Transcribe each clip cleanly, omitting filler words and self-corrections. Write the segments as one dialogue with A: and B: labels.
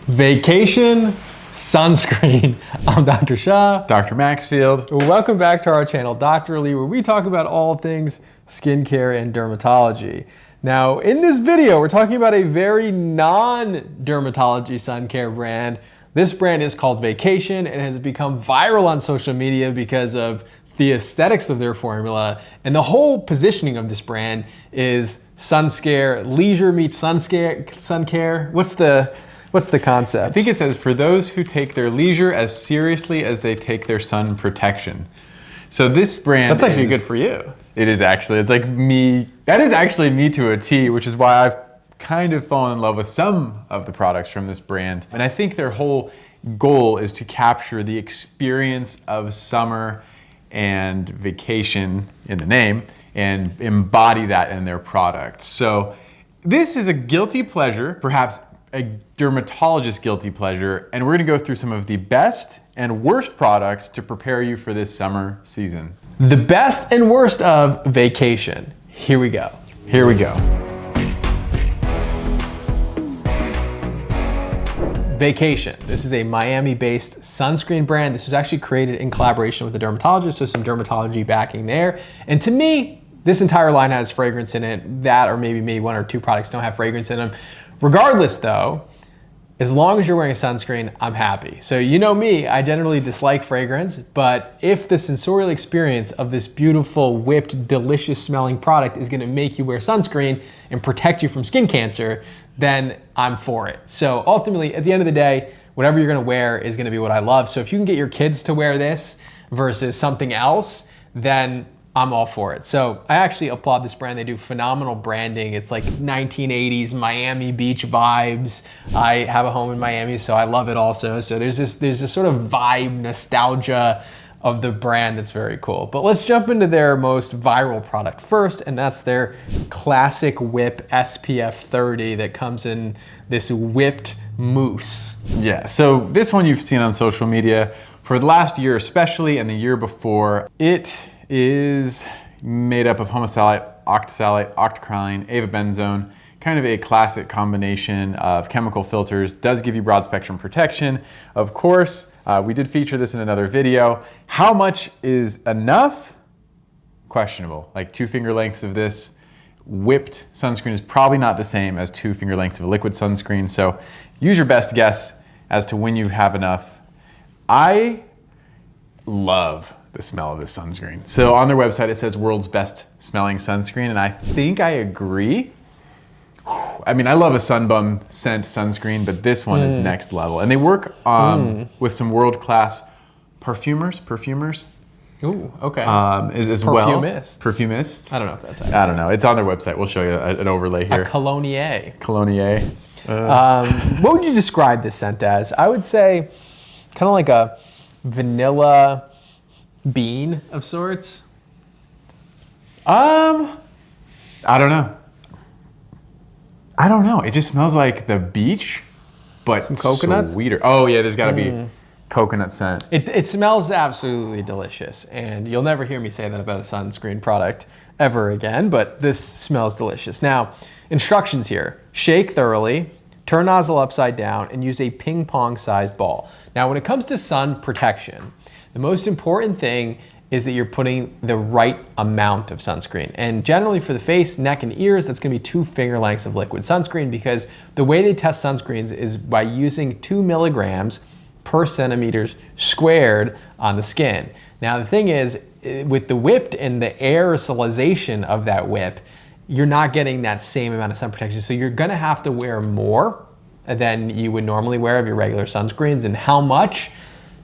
A: Vacation sunscreen. I'm Dr. Shah.
B: Dr. Maxfield.
A: Welcome back to our channel, Dr. Lee, where we talk about all things skincare and dermatology. Now, in this video, we're talking about a very non-dermatology sun care brand. This brand is called Vacation and has become viral on social media because of the aesthetics of their formula, and the whole positioning of this brand is sun scare, leisure meets sun care. What's the concept?
B: I think it says, for those who take their leisure as seriously as they take their sun protection. So this brand
A: That's actually good for you.
B: It is actually. It's like me. That is actually me to a T, which is why I've kind of fallen in love with some of the products from this brand. And I think their whole goal is to capture the experience of summer and vacation in the name and embody that in their products. So this is a guilty pleasure, perhaps a dermatologist guilty pleasure, and we're gonna go through some of the best and worst products to prepare you for this summer season.
A: The best and worst of Vacation. Here we go.
B: Here we go.
A: Vacation. This is a Miami-based sunscreen brand. This was actually created in collaboration with a dermatologist, so some dermatology backing there. And to me, this entire line has fragrance in it. That or maybe one or two products don't have fragrance in them. Regardless though, as long as you're wearing a sunscreen, I'm happy. So you know me, I generally dislike fragrance, but if the sensorial experience of this beautiful, whipped, delicious smelling product is gonna make you wear sunscreen and protect you from skin cancer, then I'm for it. So ultimately, at the end of the day, whatever you're gonna wear is gonna be what I love. So if you can get your kids to wear this versus something else, then I'm all for it. So I actually applaud this brand. They do phenomenal branding. It's like 1980s Miami Beach vibes. I have a home in Miami, so I love it also. So there's this sort of vibe, nostalgia of the brand that's very cool. But let's jump into their most viral product first, and that's their classic whip SPF 30 that comes in this whipped mousse.
B: Yeah, so this one you've seen on social media for the last year especially, and the year before. It is made up of homosalate, octisalate, octocrylene, avobenzone, kind of a classic combination of chemical filters. Does give you broad spectrum protection. Of course, we did feature this in another video. How much is enough? Questionable. Like 2 finger lengths of this whipped sunscreen is probably not the same as 2 finger lengths of a liquid sunscreen. So use your best guess as to when you have enough. I love the smell of this sunscreen. So on their website, it says world's best smelling sunscreen, and I think I agree. I mean, I love a Sunbum scent sunscreen, but this one is next level. And they work with some world-class perfumers.
A: Ooh, okay.
B: As well.
A: Perfumists.
B: Perfumists.
A: I don't know if that's actually.
B: I don't know. It's on their website. We'll show you an overlay here.
A: A cologne.
B: Cologne.
A: What would you describe this scent as? I would say kind of like a vanilla bean of sorts.
B: I don't know. It just smells like the beach, but
A: some coconuts?
B: Sweeter. Oh yeah, there's gotta be coconut scent.
A: It smells absolutely delicious, and you'll never hear me say that about a sunscreen product ever again, but this smells delicious. Now, instructions here. Shake thoroughly, turn nozzle upside down, and use a ping pong sized ball. Now, when it comes to sun protection, the most important thing is that you're putting the right amount of sunscreen. And generally for the face, neck, and ears, that's gonna be 2 finger lengths of liquid sunscreen, because the way they test sunscreens is by using 2 milligrams per centimeters squared on the skin. Now the thing is, with the whipped and the aerosolization of that whip, you're not getting that same amount of sun protection. So you're gonna have to wear more than you would normally wear of your regular sunscreens. And how much?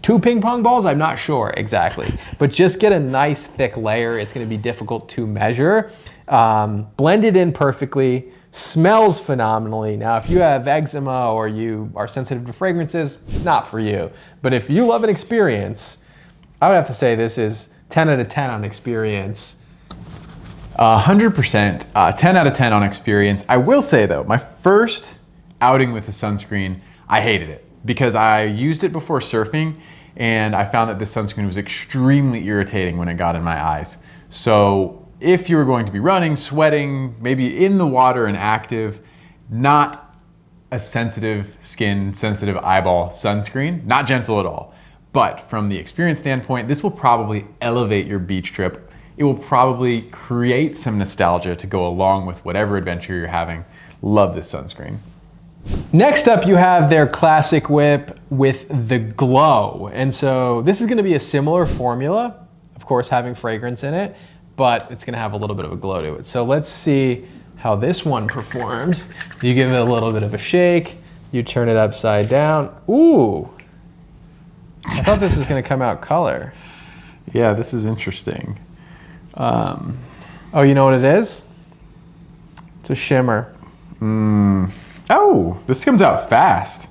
A: 2 ping pong balls? I'm not sure exactly, but just get a nice thick layer. It's gonna be difficult to measure. Blend it in perfectly, smells phenomenally. Now, if you have eczema or you are sensitive to fragrances, not for you. But if you love an experience, I would have to say this is 10 out of 10 on experience.
B: 100%, 10 out of 10 on experience. I will say though, my first outing with the sunscreen, I hated it because I used it before surfing, and I found that this sunscreen was extremely irritating when it got in my eyes. So if you were going to be running, sweating, maybe in the water and active, not a sensitive skin, sensitive eyeball sunscreen. Not gentle at all. But from the experience standpoint, this will probably elevate your beach trip. It will probably create some nostalgia to go along with whatever adventure you're having. Love this sunscreen.
A: Next up, you have their classic whip with the glow. And so this is gonna be a similar formula, of course, having fragrance in it, but it's gonna have a little bit of a glow to it. So let's see how this one performs. You give it a little bit of a shake, you turn it upside down. Ooh, I thought this was gonna come out color.
B: Yeah, this is interesting.
A: Oh, you know what it is? It's a shimmer.
B: Oh, this comes out fast.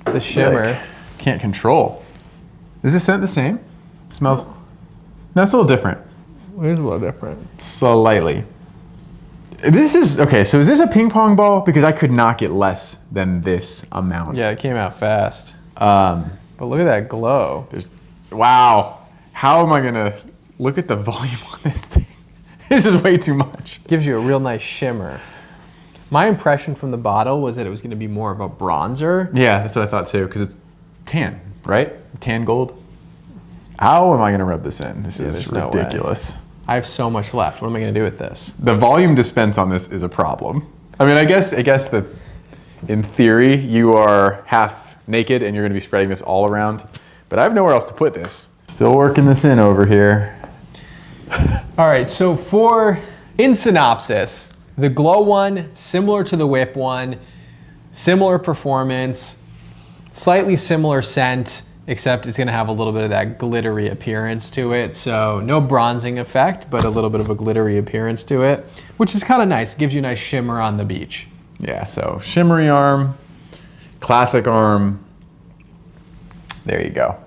A: The shimmer.
B: Like, can't control. Is this scent the same? Smells. No, it's a little different.
A: It is a little different.
B: Slightly. This is, okay, so is this a ping pong ball? Because I could not get less than this amount.
A: Yeah, it came out fast. But look at that glow.
B: Wow. How am I gonna look at the volume on this thing? This is way too much.
A: Gives you a real nice shimmer. My impression from the bottle was that it was gonna be more of a bronzer.
B: Yeah, that's what I thought too, because it's tan, right? Tan gold. How am I gonna rub this in? This is ridiculous.
A: I have so much left. What am I gonna do with this?
B: The volume dispense on this is a problem. I mean, I guess that in theory, you are half naked and you're gonna be spreading this all around, but I have nowhere else to put this. Still working this in over here.
A: All right, so in synopsis, the glow one, similar to the whip one, similar performance, slightly similar scent, except it's gonna have a little bit of that glittery appearance to it. So no bronzing effect, but a little bit of a glittery appearance to it, which is kind of nice. It gives you a nice shimmer on the beach.
B: Yeah, so shimmery arm, classic arm. There you go.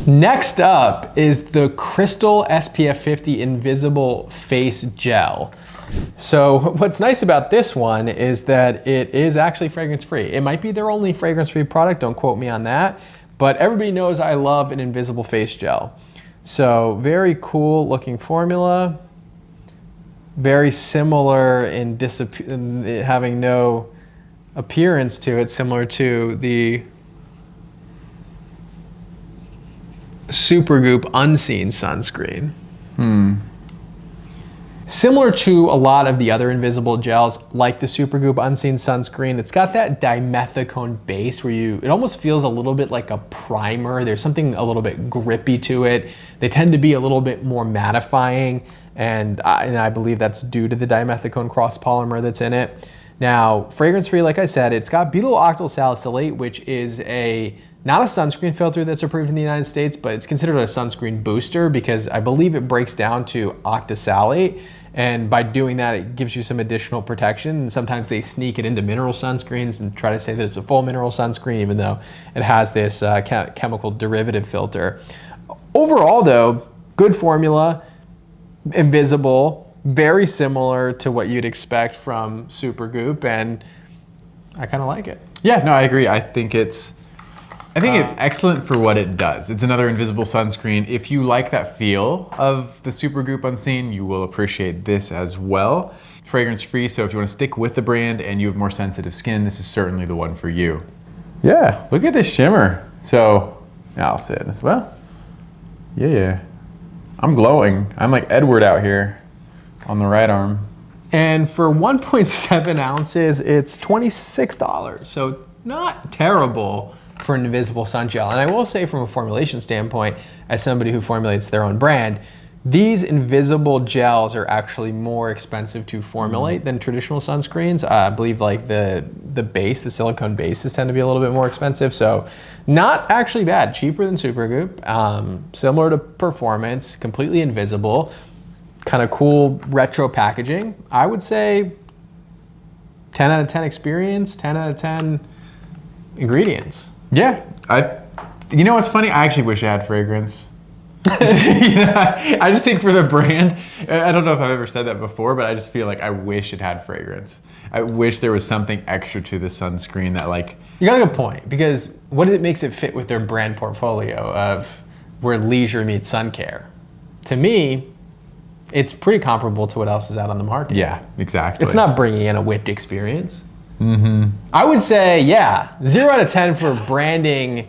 A: Next up is the Crystal SPF 50 Invisible Face Gel. So what's nice about this one is that it is actually fragrance free. It might be their only fragrance free product, don't quote me on that, but everybody knows I love an invisible face gel. So very cool looking formula, very similar in having no appearance to it, similar to the Supergoop Unseen sunscreen. Similar to a lot of the other invisible gels, like the Supergoop Unseen sunscreen, it's got that dimethicone base where it almost feels a little bit like a primer. There's something a little bit grippy to it. They tend to be a little bit more mattifying, and I believe that's due to the dimethicone cross polymer that's in it. Now, fragrance free, like I said, it's got butyl octyl salicylate, which is not a sunscreen filter that's approved in the United States, but it's considered a sunscreen booster because I believe it breaks down to octisalate. And by doing that, it gives you some additional protection. And sometimes they sneak it into mineral sunscreens and try to say that it's a full mineral sunscreen, even though it has this chemical derivative filter. Overall though, good formula, invisible, very similar to what you'd expect from Supergoop, and I kind of like it.
B: Yeah, no, I agree. I think it's excellent for what it does. It's another invisible sunscreen. If you like that feel of the Supergoop Unseen, you will appreciate this as well. Fragrance free, so if you want to stick with the brand and you have more sensitive skin, this is certainly the one for you. Yeah, look at this shimmer. So, I'll sit as well. Yeah, I'm glowing. I'm like Edward out here on the right arm.
A: And for 1.7 ounces, it's $26. So not terrible for an invisible sun gel. And I will say from a formulation standpoint, as somebody who formulates their own brand, these invisible gels are actually more expensive to formulate than traditional sunscreens. I believe like the base, the silicone bases tend to be a little bit more expensive. So not actually bad, cheaper than Supergoop, similar to performance, completely invisible, kind of cool retro packaging. I would say 10 out of 10 experience, 10 out of 10 ingredients.
B: Yeah, you know what's funny? I actually wish I had fragrance. I just think for the brand, I don't know if I've ever said that before, but I just feel like I wish it had fragrance. I wish there was something extra to the sunscreen that like...
A: You got a good point, because what makes it fit with their brand portfolio of where leisure meets sun care? To me, it's pretty comparable to what else is out on the market.
B: Yeah, exactly.
A: It's not bringing in a whipped experience. I would say, yeah, 0 out of 10 for branding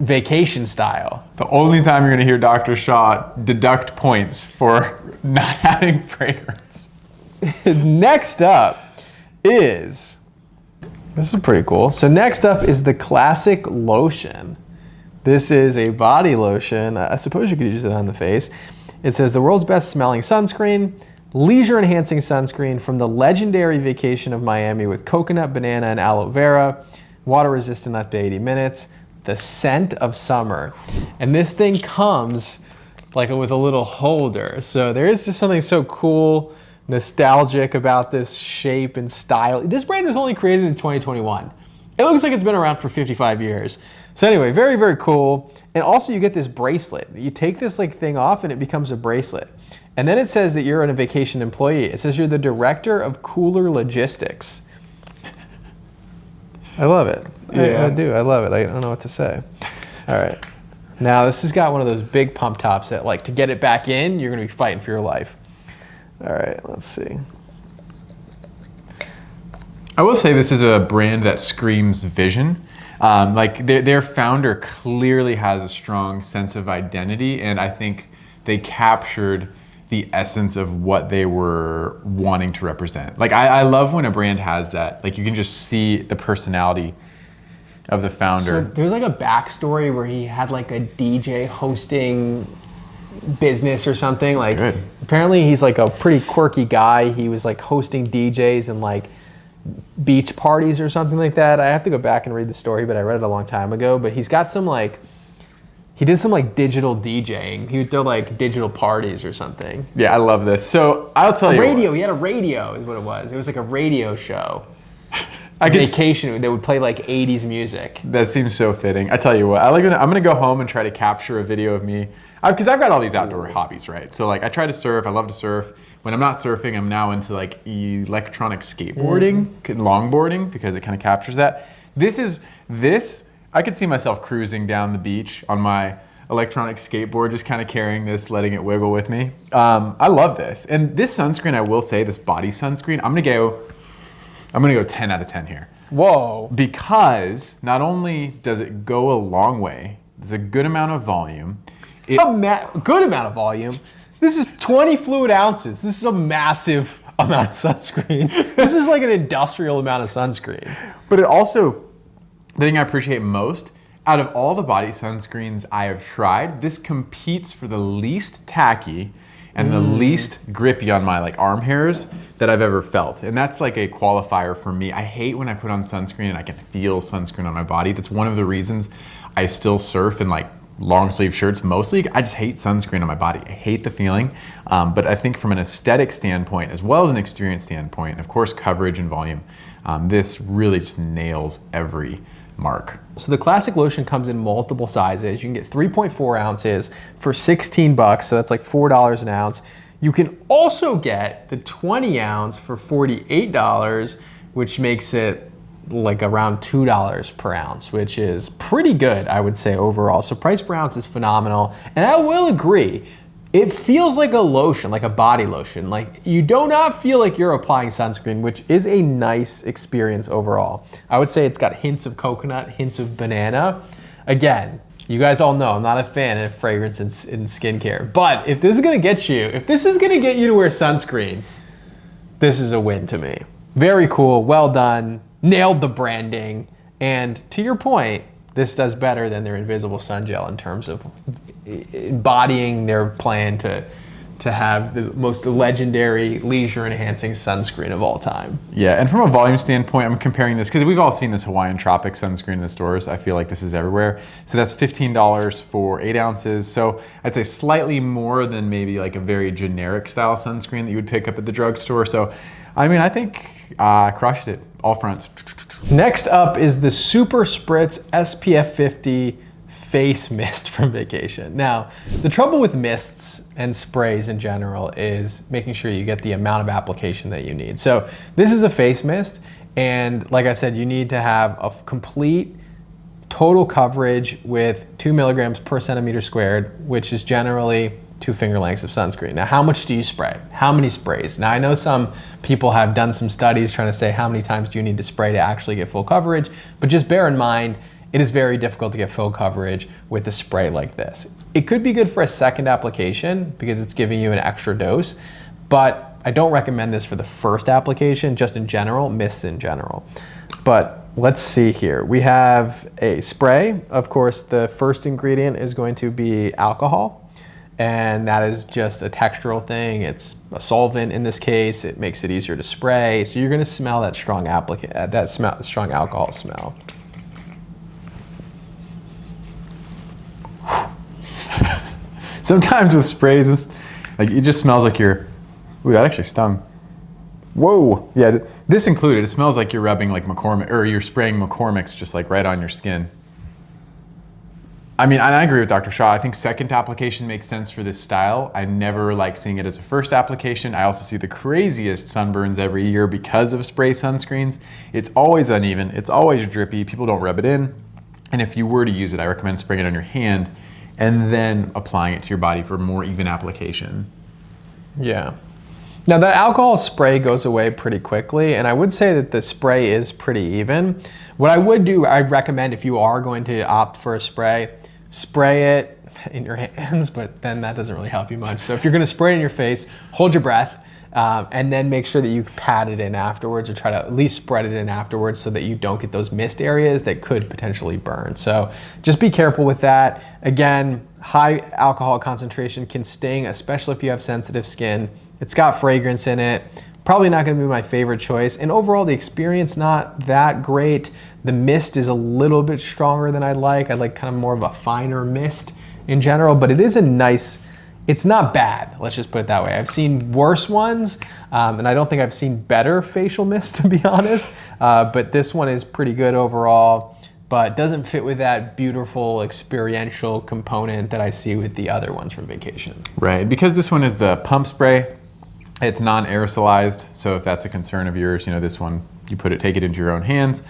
A: vacation style.
B: The only time you're gonna hear Dr. Shaw deduct points for not having fragrance.
A: Next up is, this is pretty cool. So next up is the classic lotion. This is a body lotion. I suppose you could use it on the face. It says the world's best smelling sunscreen, leisure enhancing sunscreen from the legendary vacation of Miami with coconut, banana, and aloe vera, water resistant up to 80 minutes, the scent of summer. And this thing comes like with a little holder. So there is just something so cool, nostalgic about this shape and style. This brand was only created in 2021. It looks like it's been around for 55 years. So anyway, very, very cool. And also you get this bracelet. You take this like thing off and it becomes a bracelet. And then it says that you're a vacation employee. It says you're the director of cooler logistics. I love it.
B: Yeah.
A: I do. I love it. I don't know what to say. All right. Now this has got one of those big pump tops that like to get it back in, you're going to be fighting for your life. All right, let's see.
B: I will say this is a brand that screams vision. Like their founder clearly has a strong sense of identity, and I think they captured the essence of what they were wanting to represent. Like I love when a brand has that. Like you can just see the personality of the founder.
A: So there's like a backstory where he had like a DJ hosting business or something. Like
B: Good.
A: Apparently he's like a pretty quirky guy. He was like hosting DJs and like beach parties or something like that. I have to go back and read the story, but I read it a long time ago. But he's got some like, he did some like digital DJing. He would throw like digital parties or something.
B: Yeah, I love this. So I'll tell you.
A: Radio. He had a radio is what it was. It was like a radio show.
B: I guess
A: Vacation. They would play like 80s music.
B: that seems so fitting. I tell you what, I'm gonna go home and try to capture a video of me, because I've got all these outdoor hobbies, right? So like I try to surf. I love to surf. When I'm not surfing, I'm now into like electronic skateboarding, longboarding, because it kind of captures that. This. I could see myself cruising down the beach on my electronic skateboard, just kind of carrying this, letting it wiggle with me. I love this. And this sunscreen, I will say, this body sunscreen, I'm gonna go 10 out of 10 here.
A: Whoa.
B: Because not only does it go a long way, there's a good amount of volume.
A: Good amount of volume. This is 20 fluid ounces. This is a massive amount of sunscreen. This is like an industrial amount of sunscreen.
B: But it also, the thing I appreciate most, out of all the body sunscreens I have tried, this competes for the least tacky and the least grippy on my like arm hairs that I've ever felt. And that's like a qualifier for me. I hate when I put on sunscreen and I can feel sunscreen on my body. That's one of the reasons I still surf in like long sleeve shirts mostly. I just hate sunscreen on my body. I hate the feeling. But I think from an aesthetic standpoint, as well as an experience standpoint, and of course coverage and volume, this really just nails every mark.
A: So the classic lotion comes in multiple sizes. You can get 3.4 ounces for 16 bucks. So that's like $4 an ounce. You can also get the 20 ounce for $48, which makes it like around $2 per ounce, which is pretty good, I would say, overall. So price per ounce is phenomenal. And I will agree, it feels like a lotion, like a body lotion. Like you do not feel like you're applying sunscreen, which is a nice experience overall. I would say it's got hints of coconut, hints of banana. Again, you guys all know I'm not a fan of fragrance in skincare, but if this is gonna get you, to wear sunscreen, this is a win to me. Very cool, well done, nailed the branding, and to your point, this does better than their Invisible Sun Gel in terms of embodying their plan to have the most legendary leisure enhancing sunscreen of all time.
B: Yeah, and from a volume standpoint, I'm comparing this because we've all seen this Hawaiian Tropic sunscreen in the stores. I feel like this is everywhere. So that's $15 for 8 ounces. So I'd say slightly more than maybe like a very generic style sunscreen that you would pick up at the drugstore. So, I mean, I think crushed it, all fronts.
A: Next up is the Super Spritz SPF 50 face mist from vacation. Now, the trouble with mists and sprays in general is making sure you get the amount of application that you need. So this is a face mist, and like I said, you need to have a complete total coverage with 2 milligrams per centimeter squared, which is generally 2 finger lengths of sunscreen. Now, how much do you spray? How many sprays? Now, I know some people have done some studies trying to say how many times do you need to spray to actually get full coverage, but just bear in mind, it is very difficult to get full coverage with a spray like this. It could be good for a second application because it's giving you an extra dose, but I don't recommend this for the first application, just in general, mists in general. But let's see here. We have a spray. Of course, the first ingredient is going to be alcohol. And that is just a textural thing. It's a solvent in this case. It makes it easier to spray. So you're gonna smell that strong strong alcohol smell.
B: Sometimes with sprays, it's like it just smells like you're, ooh, that actually stung. Whoa, yeah, this included, it smells like you're rubbing like McCormick, or you're spraying McCormick's just like right on your skin. I mean, and I agree with Dr. Shaw. I think second application makes sense for this style. I never like seeing it as a first application. I also see the craziest sunburns every year because of spray sunscreens. It's always uneven, it's always drippy, people don't rub it in. And if you were to use it, I recommend spraying it on your hand and then applying it to your body for more even application.
A: Yeah. Now that alcohol spray goes away pretty quickly, and I would say that the spray is pretty even. What I would do, I'd recommend if you are going to opt for a spray it in your hands, but then that doesn't really help you much. So if you're gonna spray it in your face, hold your breath, and then make sure that you pat it in afterwards, or try to at least spread it in afterwards so that you don't get those mist areas that could potentially burn. So just be careful with that. Again, high alcohol concentration can sting, especially if you have sensitive skin. It's got fragrance in it. Probably not gonna be my favorite choice. And overall, the experience not that great. The mist is a little bit stronger than I'd like. I like kind of more of a finer mist in general, but it is a nice, it's not bad. Let's just put it that way. I've seen worse ones, and I don't think I've seen better facial mist, to be honest. But this one is pretty good overall, but doesn't fit with that beautiful experiential component that I see with the other ones from vacation.
B: Right, because this one is the pump spray, it's non-aerosolized, so if that's a concern of yours, you know, this one, you take it into your own hands.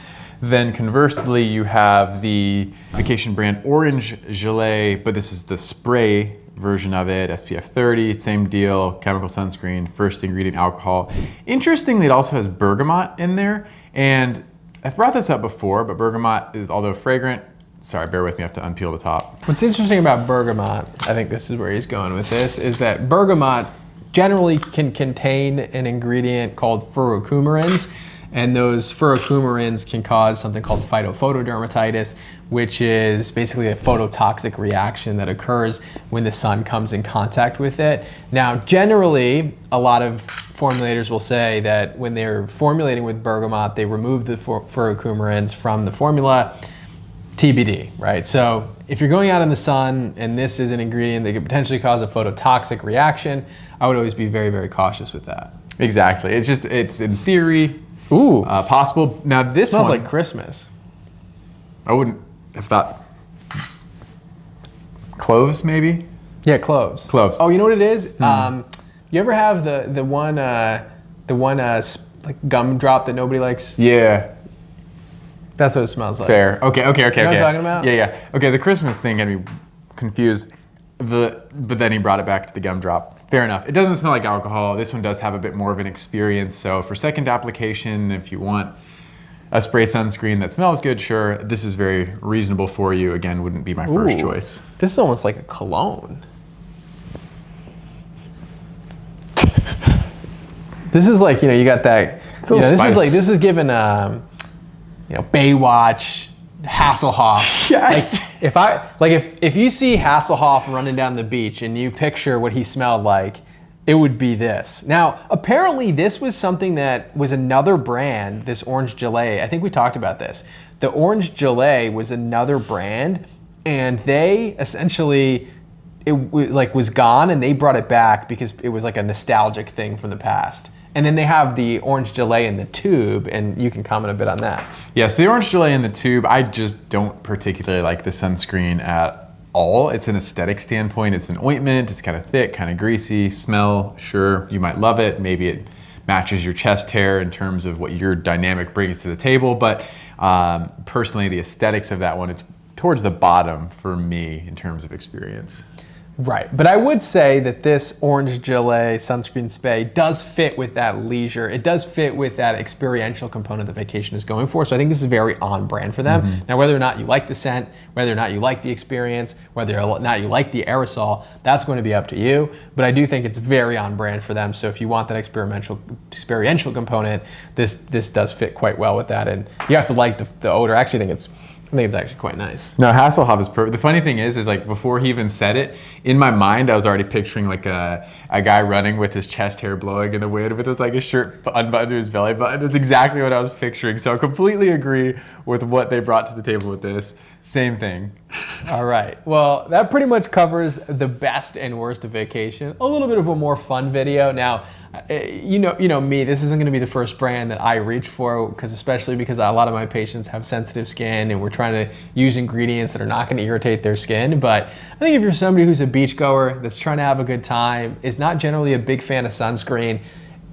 B: Then conversely, you have the vacation brand Orange Gelle, but this is the spray version of it, SPF 30, same deal, chemical sunscreen, first ingredient alcohol. Interestingly, it also has bergamot in there, and I've brought this up before, but bergamot is, although fragrant, sorry, bear with me, I have to unpeel the top.
A: What's interesting about bergamot, I think this is where he's going with this, is that bergamot generally can contain an ingredient called furocoumarins, and those furocoumarins can cause something called phytophotodermatitis, which is basically a phototoxic reaction that occurs when the sun comes in contact with it. Now, generally, a lot of formulators will say that when they're formulating with bergamot, they remove the furocoumarins from the formula. TBD, right? So if you're going out in the sun and this is an ingredient that could potentially cause a phototoxic reaction, I would always be very, very cautious with that.
B: Exactly. It's just, it's in theory,
A: ooh,
B: possible. Now this
A: smells
B: one,
A: like Christmas.
B: I wouldn't have thought. Cloves, maybe?
A: Yeah, cloves.
B: Cloves.
A: Oh, you know what it is? You ever have the one like gumdrop that nobody likes?
B: Yeah.
A: That's what it smells like.
B: Fair. Okay.
A: You know what I'm talking about?
B: Yeah. Okay, the Christmas thing had me confused. But then he brought it back to the gumdrop. Fair enough. It doesn't smell like alcohol. This one does have a bit more of an experience. So for second application, if you want a spray sunscreen that smells good, sure, this is very reasonable for you. Again, wouldn't be my first choice.
A: This is almost like a cologne. This is like, you know, you got that, you know, this is given, you know, Baywatch, Hasselhoff.
B: Yes.
A: Like, if you see Hasselhoff running down the beach and you picture what he smelled like, it would be this. Now, apparently this was something that was another brand, this Orange Gelle. I think we talked about this. The Orange Gelle was another brand, and they essentially, was gone, and they brought it back because it was like a nostalgic thing from the past. And then they have the Orange Gelle in the tube, and you can comment a bit on that.
B: Yeah, so the Orange Gelle in the tube, I just don't particularly like the sunscreen at all. It's an aesthetic standpoint. It's an ointment. It's kind of thick, kind of greasy. Smell, sure, you might love it. Maybe it matches your chest hair in terms of what your dynamic brings to the table. But personally, the aesthetics of that one, it's towards the bottom for me in terms of experience.
A: Right, but I would say that this Orange Gelle sunscreen spray does fit with that leisure. It does fit with that experiential component that vacation is going for. So I think this is very on brand for them. Now, whether or not you like the scent, whether or not you like the experience, whether or not you like the aerosol, that's going to be up to you. But I do think it's very on brand for them. So if you want that experiential component, this does fit quite well with that. And you have to like the odor. I think it's actually quite nice.
B: No, Hasselhoff is perfect. The funny thing is like before he even said it, in my mind I was already picturing like a guy running with his chest hair blowing in the wind with his like his shirt unbuttoned to his belly button. That's exactly what I was picturing. So I completely agree with what they brought to the table with this. Same thing.
A: All right. Well, that pretty much covers the best and worst of vacation. A little bit of a more fun video. Now, you know me, this isn't going to be the first brand that I reach for, especially because a lot of my patients have sensitive skin and we're trying to use ingredients that are not going to irritate their skin. But I think if you're somebody who's a beachgoer that's trying to have a good time, is not generally a big fan of sunscreen,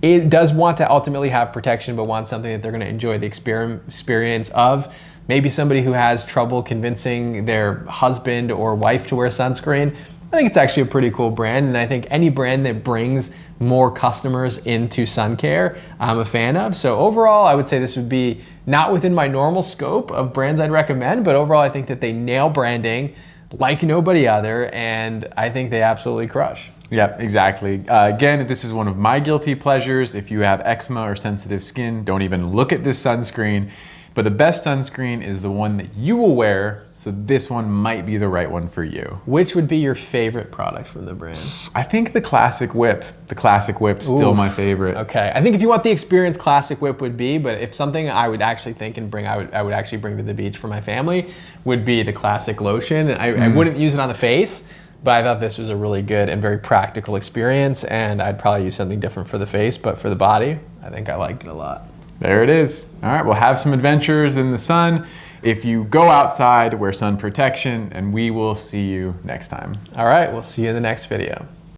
A: it does want to ultimately have protection, but wants something that they're going to enjoy the experience of. Maybe somebody who has trouble convincing their husband or wife to wear sunscreen, I think it's actually a pretty cool brand. And I think any brand that brings more customers into sun care, I'm a fan of. So overall, I would say this would be not within my normal scope of brands I'd recommend, but overall, I think that they nail branding like nobody other, and I think they absolutely crush.
B: Yep, exactly. Again, this is one of my guilty pleasures. If you have eczema or sensitive skin, don't even look at this sunscreen. But the best sunscreen is the one that you will wear, so this one might be the right one for you.
A: Which would be your favorite product from the brand?
B: I think the Classic Whip. The Classic Whip's still my favorite.
A: Okay, I think if you want the experience, Classic Whip would be, but if something I would actually think and bring, I would actually bring to the beach for my family, would be the Classic Lotion. I wouldn't use it on the face, but I thought this was a really good and very practical experience, and I'd probably use something different for the face, but for the body, I think I liked it a lot.
B: There it is. All right, we'll have some adventures in the sun. If you go outside, wear sun protection, and we will see you next time.
A: All right, we'll see you in the next video.